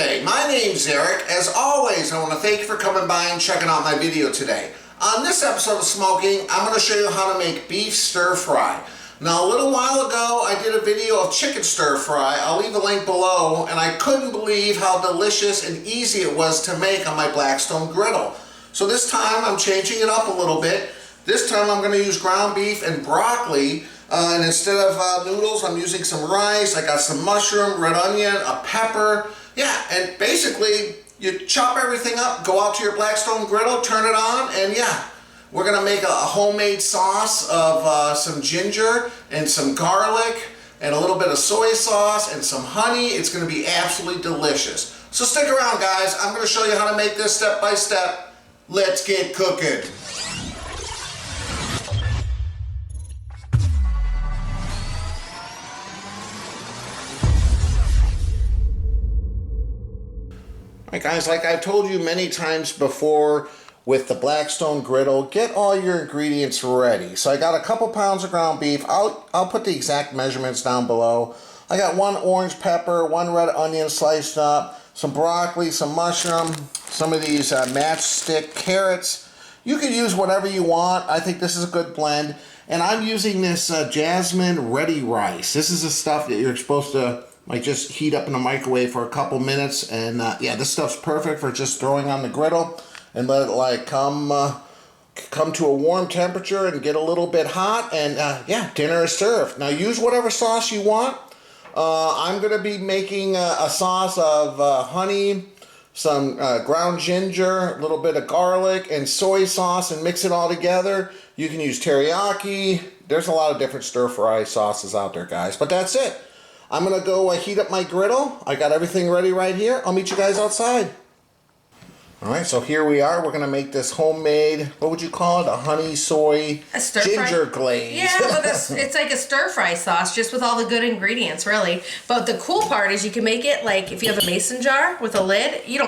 today. My name's Eric. As always, I want to thank you for coming by and checking out my video today. On this episode of Smo'King, I'm going to show you how to make beef stir fry. Now, a little while ago, I did a video of chicken stir fry. I'll leave a link below, and I couldn't believe how delicious and easy it was to make on my Blackstone Griddle. So this time, I'm changing it up a little bit. This time, I'm going to use ground beef and broccoli. And instead of noodles, I'm using some rice. I got some mushroom, red onion, a pepper. Yeah, and basically, you chop everything up, go out to your Blackstone Griddle, turn it on, and yeah, we're gonna make a homemade sauce of some ginger and some garlic and a little bit of soy sauce and some honey. It's gonna be absolutely delicious. So stick around, guys. I'm gonna show you how to make this step by step. Let's get cooking. Alright guys, like I've told you many times before with the Blackstone Griddle, get all your ingredients ready. So I got a couple pounds of ground beef. I'll put the exact measurements down below. I got 1 orange pepper, 1 red onion sliced up, some broccoli, some mushroom, some of these matchstick carrots. You can use whatever you want. I think this is a good blend. And I'm using this Jasmine rice. This is the stuff that you're supposed to just heat up in the microwave for a couple minutes, and yeah, this stuff's perfect for just throwing on the griddle and let it come to a warm temperature and get a little bit hot, and yeah, dinner is served. Now use whatever sauce you want. I'm gonna be making a sauce of honey, some ground ginger, a little bit of garlic, and soy sauce, and mix it all together. You can use teriyaki. There's a lot of different stir fry sauces out there, guys, but that's it. I'm going to go heat up my griddle. I got everything ready right here. I'll meet you guys outside. Alright, so here we are. We're going to make this homemade, what would you call it? A honey soy ginger glaze. Yeah, well, it's like a stir fry sauce, just with all the good ingredients, really. But the cool part is you can make it like if you have a mason jar with a lid. You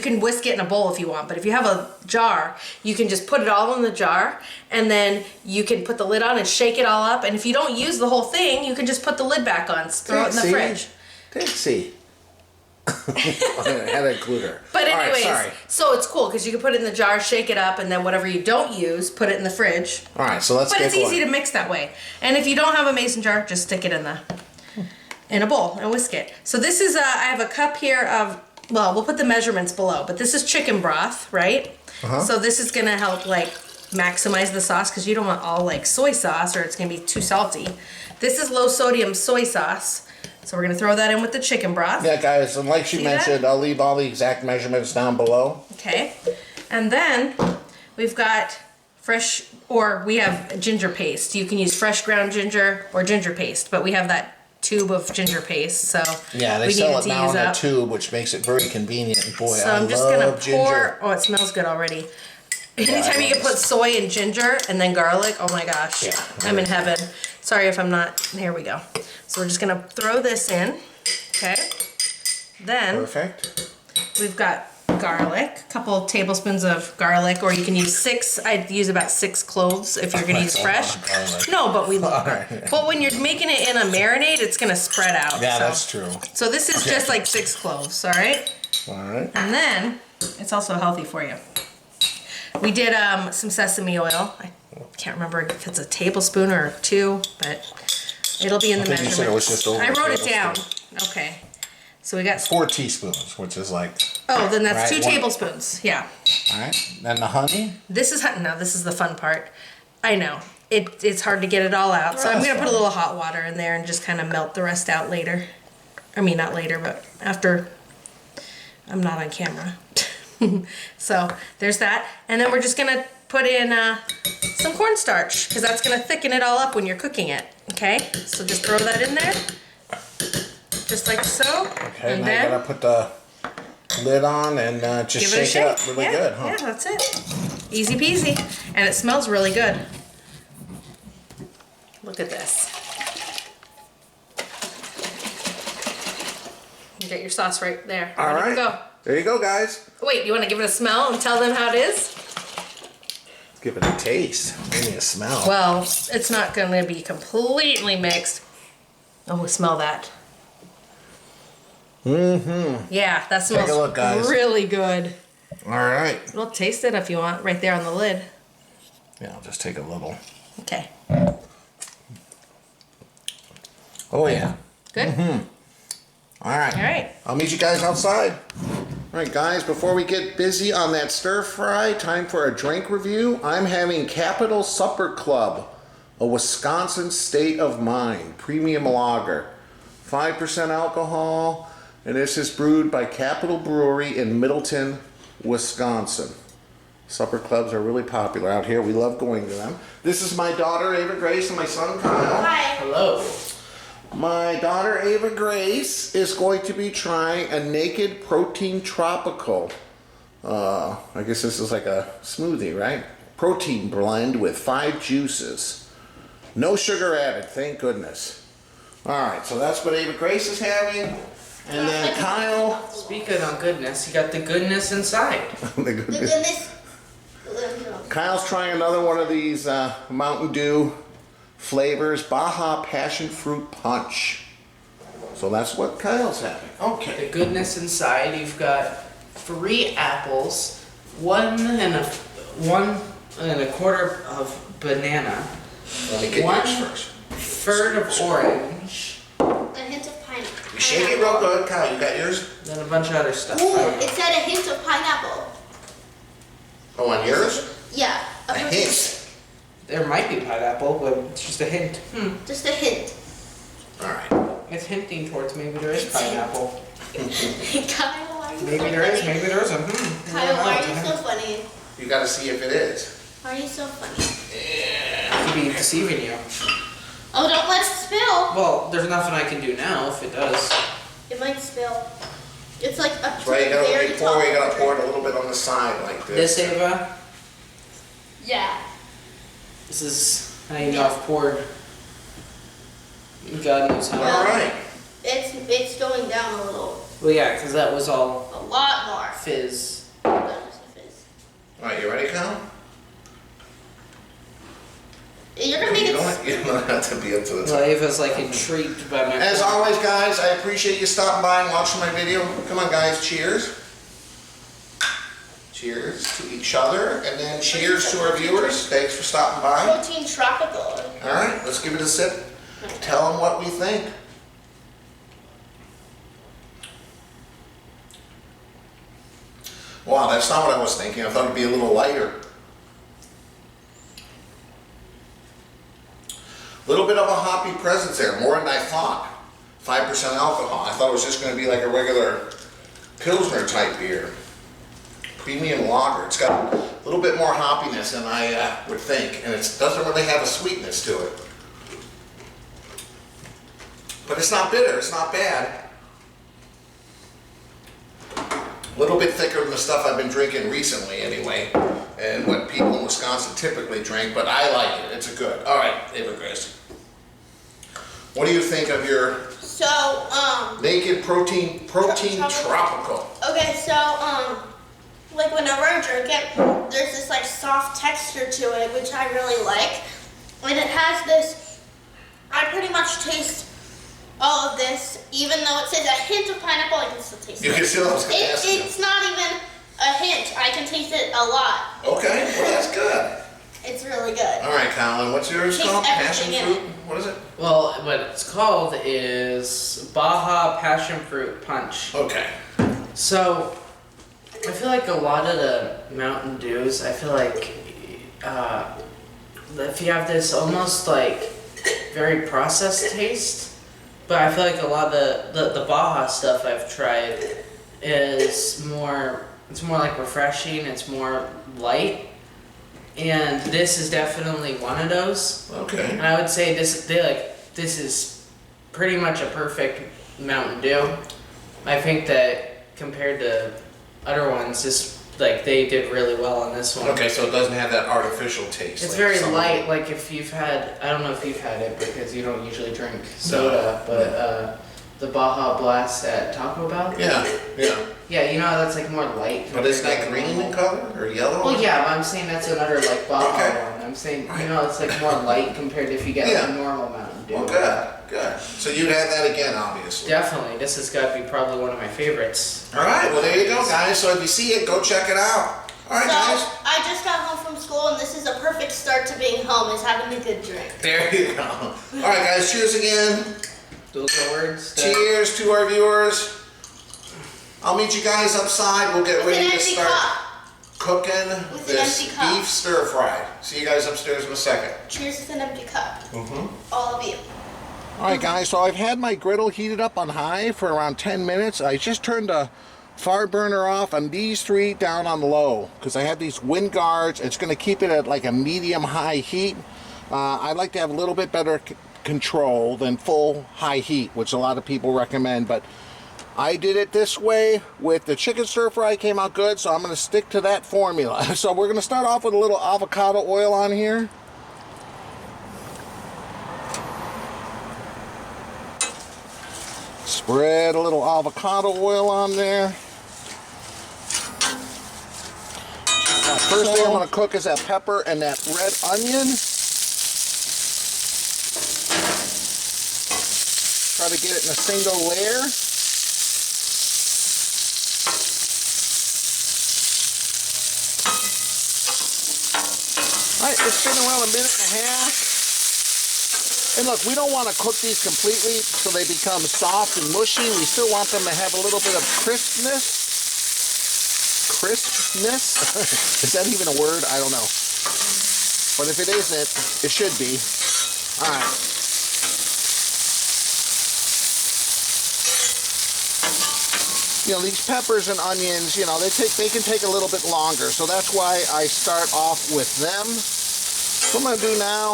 can whisk it in a bowl if you want, but if you have a jar, you can just put it all in the jar, and then you can put the lid on and shake it all up. And if you don't use the whole thing, you can just put the lid back on, throw it in the fridge. Dixie. I had to include her. But anyways, so it's cool because you can put it in the jar, shake it up, and then whatever you don't use, put it in the fridge. All right, so let's. But it's easy to mix that way. And if you don't have a mason jar, just stick it in a bowl and whisk it. So this is I have a cup here of, well, we'll put the measurements below, but this is chicken broth, right? So this is gonna help maximize the sauce because you don't want all soy sauce or it's gonna be too salty. This is low sodium soy sauce. So we're going to throw that in with the chicken broth. Yeah, guys, and like she mentioned, I'll leave all the exact measurements down below. Okay. And then we've got we have ginger paste. You can use fresh ground ginger or ginger paste, but we have that tube of ginger paste, so yeah, they sell it now in a tube, which makes it very convenient. And boy, so I'm just going to pour. Oh, it smells good already. Anytime you can put soy and ginger and then garlic, oh my gosh, yeah, I'm in heaven. Sorry if I'm not. Here we go. So we're just gonna throw this in, okay? Then perfect. We've got garlic, a couple tablespoons of garlic, or you can use 6. I'd use about 6 cloves if you're gonna use fresh. No, but we love it. But when you're making it in a marinade, it's gonna spread out. Yeah, that's true. So this is just 6 cloves, all right? All right. And then it's also healthy for you. We did some sesame oil. I can't remember if it's a tablespoon or 2, but it'll be in the measurement. You said it was just over I wrote it down. Okay. So we got 4 teaspoons, which is oh, then that's 2 tablespoons. Yeah. All right. Then the honey? This is the fun part. I know. It's hard to get it all out. So I'm going to put a little hot water in there and just kind of melt the rest out later. I mean, not later, but after I'm not on camera. So there's that, and then we're just gonna put in some cornstarch because that's gonna thicken it all up when you're cooking it. Okay, so just throw that in there, just like so. Okay, and then you gotta put the lid on and just shake it up really good, huh? Yeah, that's it. Easy peasy, and it smells really good. Look at this. You get your sauce right there. All right. Ready to go. There you go, guys. Wait, you want to give it a smell and tell them how it is? Give it a taste. Give me a smell. Well, it's not going to be completely mixed. Oh, smell that. Mm-hmm. Yeah, that Take a smells look, guys. really good. All right. We'll taste it if you want, right there on the lid. Yeah, I'll just take a little. Okay. Oh, yeah. Good? All right. All right. I'll meet you guys outside. All right, guys, before we get busy on that stir fry, time for a drink review. I'm having Capital Supper Club, a Wisconsin state of mind premium lager. 5% alcohol, and this is brewed by Capital Brewery in Middleton, Wisconsin. Supper clubs are really popular out here. We love going to them. This is my daughter, Ava Grace, and my son, Kyle. Hi. Hello. My daughter Ava Grace is going to be trying a Naked Protein Tropical. I guess this is like a smoothie, right? Protein blend with 5 juices. No sugar added, thank goodness. Alright, so that's what Ava Grace is having. And then Kyle. Speaking of goodness, you got the goodness inside. The goodness. Kyle's trying another one of these Mountain Dew flavors, Baja Passion Fruit Punch. So that's what Kyle's having. Okay. The goodness inside, you've got 3 apples, one and a quarter of banana, Let me get One- yours first. third of orange, A hint of pineapple. You shake it real good. Kyle, you got yours? then a bunch of other stuff. Ooh, it said a hint of pineapple. Oh, on yours? Yeah. A hint. There might be pineapple, but it's just a hint. Just a hint. Alright. It's hinting towards maybe there is pineapple. Kyle, why are you Maybe so there is, funny? maybe there isn't. Kyle, why are you so funny? You gotta see if it is. Why are you so funny? It could be deceiving you. Oh, don't let it spill. Well, there's nothing I can do now if it does. It might spill. It's like up to Right, you the gotta very pour, top. you gotta pour it a little bit on the side like this. This, Ava, Yeah. this is how you know I've poured. God knows how. Alright. It's going down a little. Well, yeah, because that was all A lot more. fizz. That was the fizz. Alright, you ready, Kyle? You're gonna make You it. don't have to be up to the Well, top. Ava's like intrigued by my. As always, guys, I appreciate you stopping by and watching my video. Come on, guys, cheers. Cheers to each other, and then cheers to our viewers. Thanks for stopping by. Protein tropical. Alright, let's give it a sip. Tell them what we think. Wow, that's not what I was thinking. I thought it'd be a little lighter. A little bit of a hoppy presence there, more than I thought. 5% alcohol. I thought it was just going to be like a regular Pilsner type beer. Premium lager. It's got a little bit more hoppiness than I would think, and it doesn't really have a sweetness to it. But it's not bitter, it's not bad. A little bit thicker than the stuff I've been drinking recently anyway, and what people in Wisconsin typically drink, but I like it. It's a good. All right, Ava Grace. What do you think of your So, Naked Protein Tropical. Tropical? okay, so, like whenever I drink it, there's this like soft texture to it, which I really like. And it has this, I pretty much taste all of this, even though it says a hint of pineapple, I can still taste You it. can still ask you. It's not even a hint, I can taste it a lot. Okay, well that's good. It's really good. All right, Colin, what's yours Taste called? Passion everything in fruit? What is it? Well, what it's called is Baja Passion Fruit Punch. Okay. So, I feel like a lot of the Mountain Dews, I feel like if you have this almost like very processed taste, but I feel like a lot of the Baja stuff I've tried is more, it's more like refreshing, it's more light, and this is definitely one of those. Okay. And I would say this is pretty much a perfect Mountain Dew. I think that compared to other ones, they did really well on this one. Okay, so it doesn't have that artificial taste. It's like very some- light, like if you've had, I don't know if you've had it because you don't usually drink soda, but the Baja Blast at Taco Bell. Yeah, yeah. Yeah, you know how that's like more light. But isn't compared that to green normal? in color or yellow? Well, yeah, but I'm saying that's another like Baja Okay. one. I'm saying, you know, it's like more light compared to if you get like a normal Mountain Dew. Well, good, good. So you'd have that again, obviously. Definitely. This has got to be probably one of my favorites. All right, well, there you go, guys. So if you see it, go check it out. All right, So guys. I just got home from school, and this is a perfect start to being home. Is having a good drink. There you go. All right, guys. Cheers again. Those are words. Cheers to our viewers. I'll meet you guys upside. We'll get With an ready to empty start cup. cooking With an this empty cup. beef stir fry. See you guys upstairs in a second. Cheers with an empty cup. Mm-hmm. All of you. All right, guys, so I've had my griddle heated up on high for around 10 minutes. I just turned the fire burner off on these three down on low because I have these wind guards. It's going to keep it at like a medium-high heat. I like to have a little bit better control than full high heat, which a lot of people recommend, but I did it this way with the chicken stir fry. Came out good, so I'm going to stick to that formula. So we're going to start off with a little avocado oil on here. Spread a little avocado oil on there. First thing I'm going to cook is that pepper and that red onion. Try to get it in a single layer. Alright, it's been around a minute and a half. And look, we don't want to cook these completely so they become soft and mushy. We still want them to have a little bit of crispness. Crispness? Is that even a word? I don't know. But if it isn't, it should be. Alright. You know, these peppers and onions, you know, they can take a little bit longer. So that's why I start off with them. So what I'm going to do now,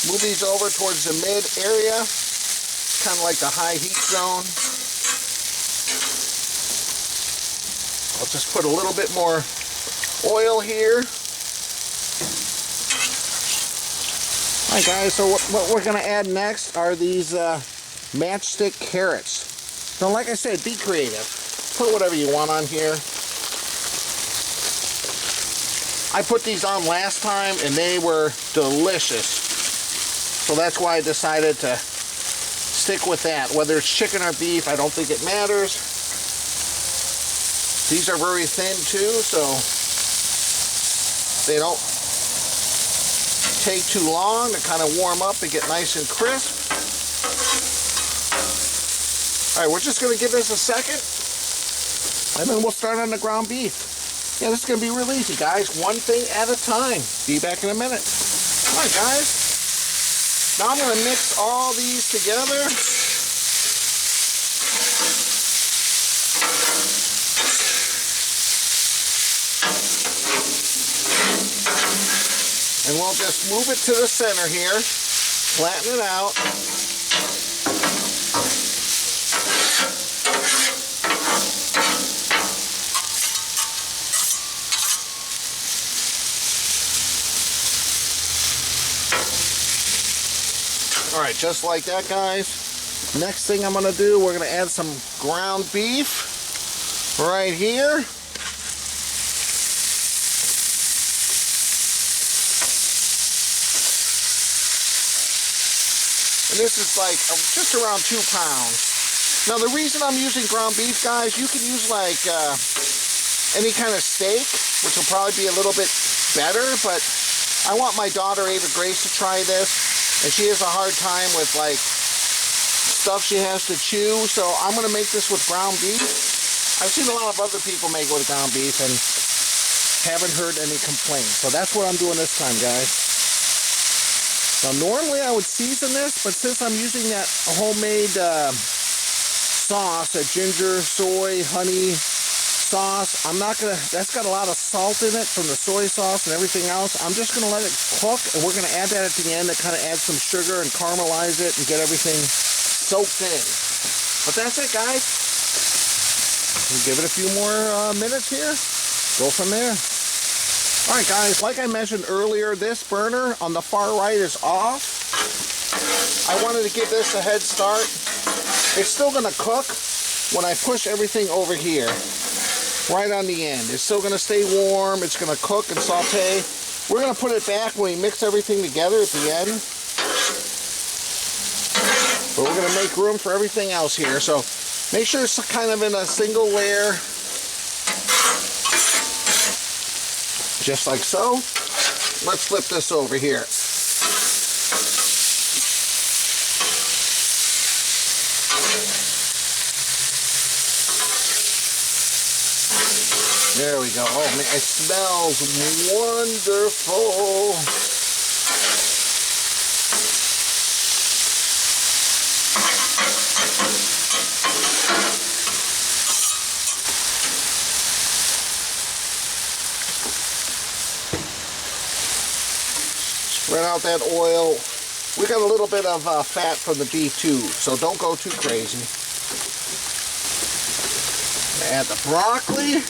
move these over towards the mid area, kind of like the high heat zone. I'll just put a little bit more oil here. Alright guys, so what we're going to add next are these Matchstick Carrots. Now like I said, be creative. Put whatever you want on here. I put these on last time and they were delicious. So that's why I decided to stick with that. Whether it's chicken or beef, I don't think it matters. These are very thin too, so they don't take too long to kind of warm up and get nice and crisp. Alright, we're just going to give this a second, and then we'll start on the ground beef. Yeah, this is going to be real easy, guys. One thing at a time. Be back in a minute. Alright, guys. Now I'm going to mix all these together. And we'll just move it to the center here, flatten it out. All right, just like that, guys. Next thing I'm gonna do, we're gonna add some ground beef right here. And this is like just around 2 pounds. Now the reason I'm using ground beef, guys, you can use like any kind of steak, which will probably be a little bit better, but I want my daughter Ava Grace to try this. And she has a hard time with like stuff she has to chew, so I'm gonna make this with ground beef. I've seen a lot of other people make it with ground beef and haven't heard any complaints. So that's what I'm doing this time, guys. Now normally I would season this, but since I'm using that homemade sauce, that ginger, soy, honey sauce, I'm not gonna, that's got a lot of salt in it from the soy sauce and everything else. I'm just gonna let it cook, and we're gonna add that at the end to kind of add some sugar and caramelize it and get everything soaked in. But that's it, guys. We'll give it a few more minutes here. Go from there. All right, guys, like I mentioned earlier, this burner on the far right is off. I wanted to give this a head start. it's still gonna cook when I push everything over here, right on the end. It's still gonna stay warm, it's gonna cook and saute. We're gonna put it back when we mix everything together at the end. But we're gonna make room for everything else here. So make sure it's kind of in a single layer. Just like so. Let's flip this over here. There we go. Oh man, it smells wonderful. Spread out that oil. We got a little bit of fat from the beef too, so don't go too crazy. Add the broccoli.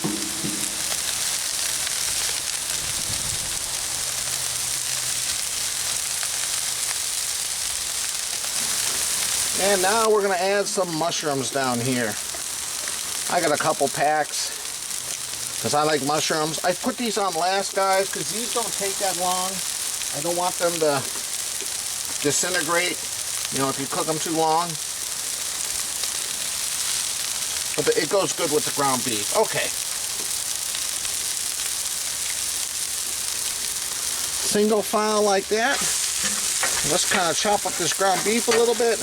And now we're going to add some mushrooms down here. I got a couple packs because I like mushrooms. I put these on last, guys, because these don't take that long. I don't want them to disintegrate, you know, if you cook them too long. But it goes good with the ground beef. Okay. Single file like that. Let's kind of chop up this ground beef a little bit.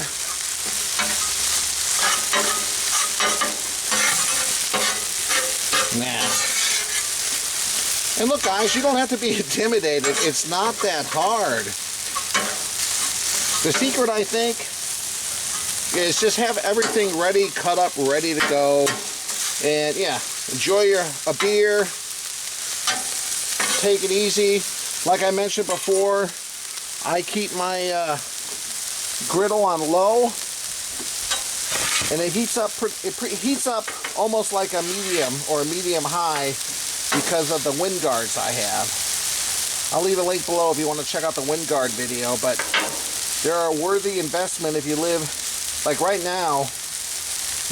Now, and look guys, you don't have to be intimidated. It's not that hard. The secret, I think, is just have everything ready, cut up, ready to go. And yeah, enjoy a beer. Take it easy. Like I mentioned before, I keep my griddle on low. And it heats up. It heats up almost like a medium or a medium high because of the wind guards I have. I'll leave a link below if you want to check out the wind guard video. But they're a worthy investment if you live, like right now.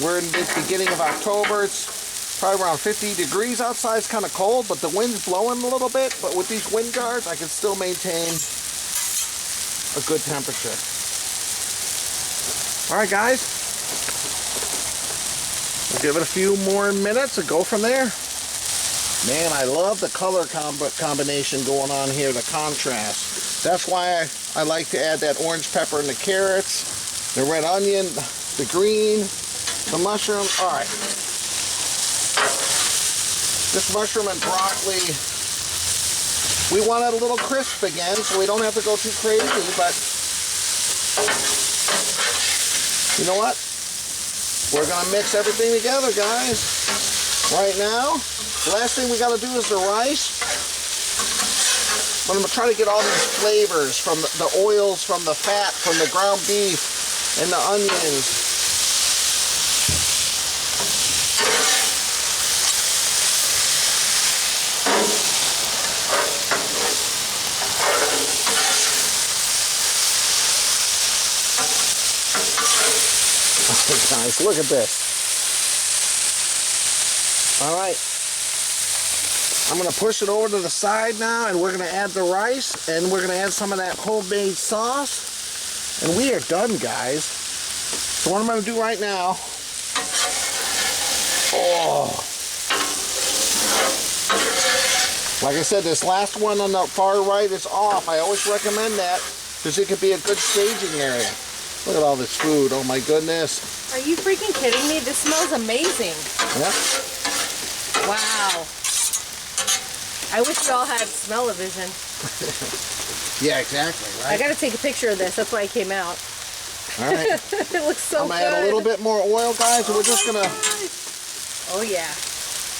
We're in the beginning of October. It's probably around 50 degrees outside. It's kind of cold, but the wind's blowing a little bit. But with these wind guards, I can still maintain a good temperature. All right, guys. We'll give it a few more minutes and go from there. Man, I love the color combination going on here, the contrast. That's why I like to add that orange pepper and the carrots, the red onion, the green, the mushroom. All right. This mushroom and broccoli, we want it a little crisp again, so we don't have to go too crazy, but you know what? We're going to mix everything together, guys. Right now, the last thing we got to do is the rice. But I'm going to try to get all these flavors from the oils, from the fat, from the ground beef, and the onions. Guys, look at this. All right, I'm gonna push it over to the side now, and we're gonna add the rice, and we're gonna add some of that homemade sauce, and we are done, guys. So what I'm gonna do right now, like I said, this last one on the far right is off. I always recommend that because it could be a good staging area. Look at all this food, oh my goodness. Are you freaking kidding me? This smells amazing. Yep. Wow. I wish we all had smell-o-vision. Yeah, exactly, right? I gotta take a picture of this. That's why I came out. All right. It looks so good. I'm gonna add a little bit more oil, guys, and we're just gonna... Oh yeah.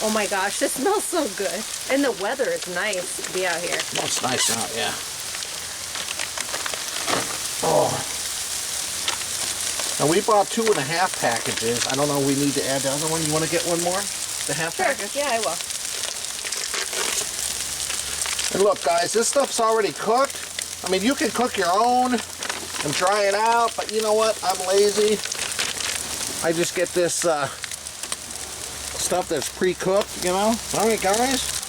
Oh my gosh, this smells so good. And the weather is nice to be out here. Oh, it's nice out, yeah. Oh. And we bought 2.5 packages. I don't know, we need to add the other one. You want to get one more? The half package? Yeah, I will. And look, guys, this stuff's already cooked. I mean, you can cook your own and dry it out, but you know what? I'm lazy. I just get this stuff that's pre-cooked, you know. All right, guys.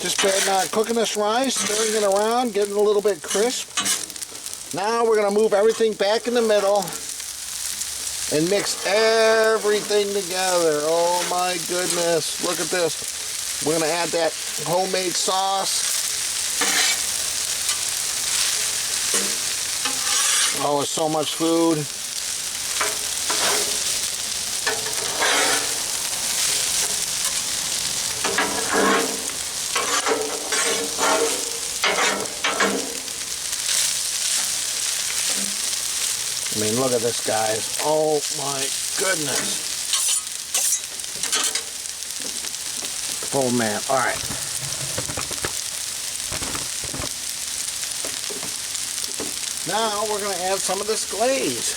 Just been cooking this rice, stirring it around, getting a little bit crisp. Now we're gonna move everything back in the middle and mix everything together. Oh my goodness, look at this. We're gonna add that homemade sauce. Oh, it's so much food. I mean, look at this, guys. Oh my goodness. Oh man, all right. Now we're gonna add some of this glaze.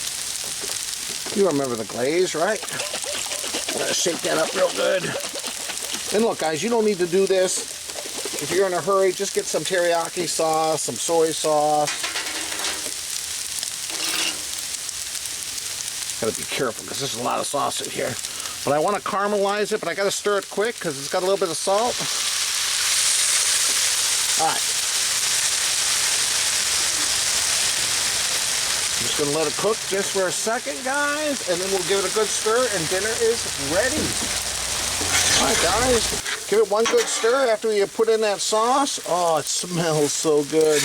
You remember the glaze, right? I'm gonna shake that up real good. And look, guys, you don't need to do this. If you're in a hurry, just get some teriyaki sauce, some soy sauce. Gotta be careful because there's a lot of sauce in here. But I want to caramelize it, but I gotta stir it quick because it's got a little bit of salt. Alright. I'm just gonna let it cook just for a second, guys, and then we'll give it a good stir and dinner is ready. Alright, guys. Give it one good stir after you put in that sauce. Oh, it smells so good.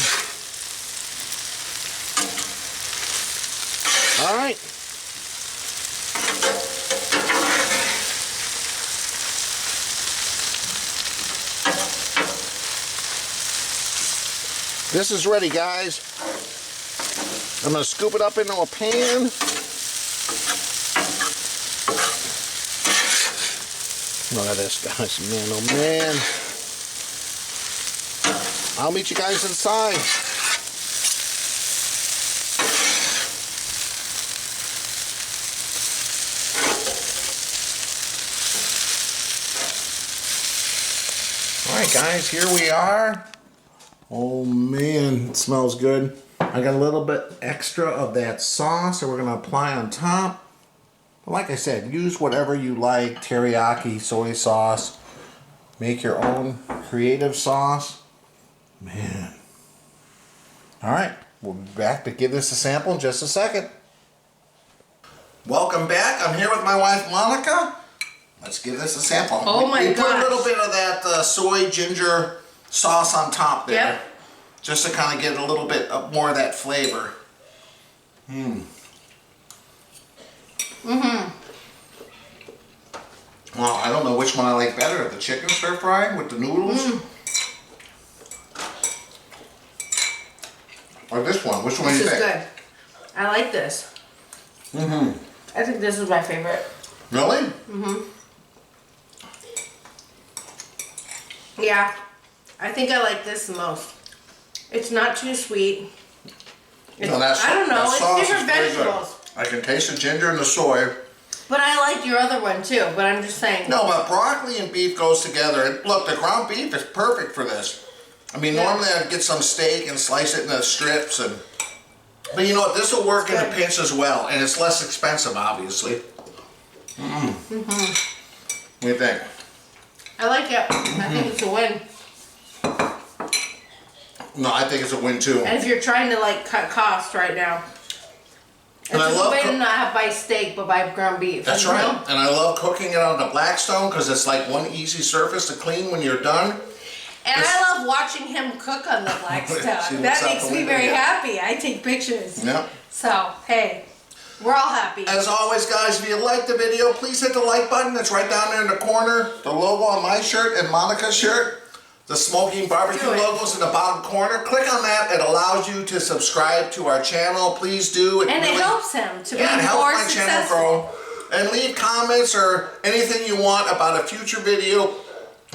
Alright. This is ready, guys. I'm going to scoop it up into a pan. Look at this, guys. Man, oh man. I'll meet you guys inside. All right, guys, here we are. Oh man, it smells good. I got a little bit extra of that sauce that we're going to apply on top. But like I said, use whatever you like. Teriyaki, soy sauce. Make your own creative sauce. Man. Alright, we'll be back to give this a sample in just a second. Welcome back. I'm here with my wife, Monica. Let's give this a sample. Oh my gosh. We put a little bit of that soy ginger sauce on top there. Yep. Just to kind of get a little bit more of that flavor. Well, I don't know which one I like better, the chicken stir fry with the noodles, or this one. Which one do you This is think? good. I like this. I think this is my favorite. Really? Yeah. I think I like this the most. It's not too sweet. It's, No, that's, I don't know. that sauce It's different is very good. vegetables. I can taste the ginger and the soy. But I like your other one too. But I'm just saying. No, but broccoli and beef goes together. And look, the ground beef is perfect for this. I mean, normally I'd get some steak and slice it into strips, but you know what? This will work in a pinch as well, and it's less expensive, obviously. What do you think? I like it. I think it's a win. No, I think it's a win too. And if you're trying to like cut costs right now, it's And I a good love way to not have buy steak but buy ground beef. That's you right. know? And I love cooking it on the Blackstone because it's like one easy surface to clean when you're done. And I love watching him cook on the She Blackstone. looks That out makes the me window, very yeah. happy. I take pictures. Yep. So, hey, we're all happy. As always, guys, if you like the video, please hit the like button. It's right down there in the corner. The logo on my shirt and Monica's shirt. The Smo'King barbecue Do it. logo's in the bottom corner. Click on that. It allows you to subscribe to our channel. Please do. And it helps him to be it helps more my channel successful. grow. And leave comments or anything you want about a future video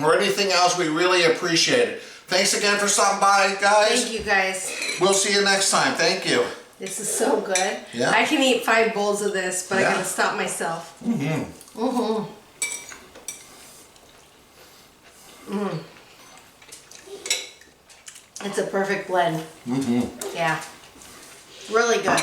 or anything else. We really appreciate it. Thanks again for stopping by, guys. Thank you guys. We'll see you next time. Thank you. This is so good. Yeah. I can eat 5 bowls of this, but I Yeah. gotta stop myself. It's a perfect blend. Yeah. Really good.